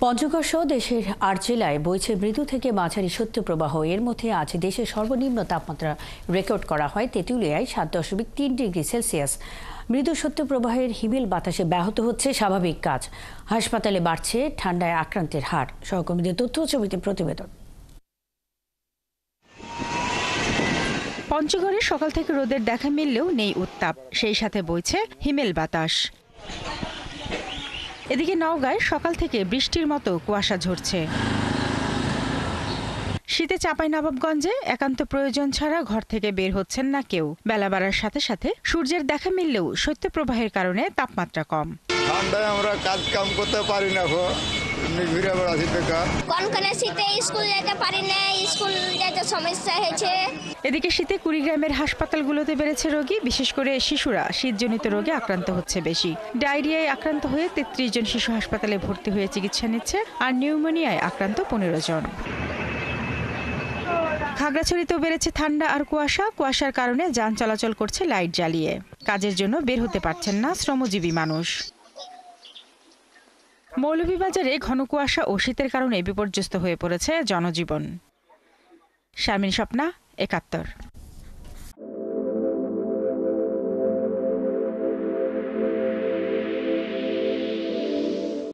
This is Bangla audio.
পঞ্চগড় সহ দেশের ৮ জেলায় বইছে মৃদু থেকে মাঝারি শৈত্যপ্রবাহ। এর মধ্যে আজ দেশের সর্বনিম্ন তাপমাত্রা রেকর্ড করা হয় তেঁতুলিয়ায় ৭.৩ ডিগ্রি সেলসিয়াস। মৃদু শৈত্যপ্রবাহের হিমেল বাতাসে ব্যাহত হচ্ছে স্বাভাবিক কাজ। হাসপাতালে বাড়ছে ঠান্ডায় আক্রান্তের হার। সহকর্মীদের তথ্য ছবিতে প্রতিবেদন। পঞ্চগড়ে সকাল থেকে রোদের দেখা মিললেও নেই উত্তাপ, সেই সাথে বইছে হিমেল বাতাস। এদিকে নওগাঁয় সকাল থেকে বৃষ্টির মতো কুয়াশা ঝরছে। শীতে চাঁপাইনবাবগঞ্জে একান্ত প্রয়োজন ছাড়া ঘর থেকে বের হচ্ছেন না কেউ। বেলা বাড়ার সাথে সাথে সূর্যের দেখা মিললেও শৈত্যপ্রবাহের কারণে তাপমাত্রা কম। ঠান্ডায় আমরা কাজ কাম করতে পারি না, ঘুরে বেড়াচ্ছি বেকার। কনকনে শীতে স্কুল যেতে পারি না, স্কুল যেতে সমস্যা হয়েছে। এদিকে শীতে কুড়িগ্রামের হাসপাতালগুলোতে বেড়েছে রোগী, বিশেষ করে শিশুরা শীতজনিত রোগে আক্রান্ত হচ্ছে বেশি। ডায়রিয়ায় আক্রান্ত হয়ে ৩৩ জন শিশু হাসপাতালে ভর্তি হয়ে চিকিৎসা নিচ্ছে, আর নিউমোনিয়ায় আক্রান্ত ১৫ জন। খাগড়াছড়িতেও বেড়েছে ঠান্ডা আর কুয়াশার কারণে যান চলাচল করছে লাইট জ্বালিয়ে। কাজের জন্য বের হতে পারছেন না শ্রমজীবী মানুষ। মৌলভীবাজারে ঘন কুয়াশা ও শীতের কারণে বিপর্যস্ত হয়ে পড়েছে জনজীবন। শারমিন স্বপ্না, ৭১।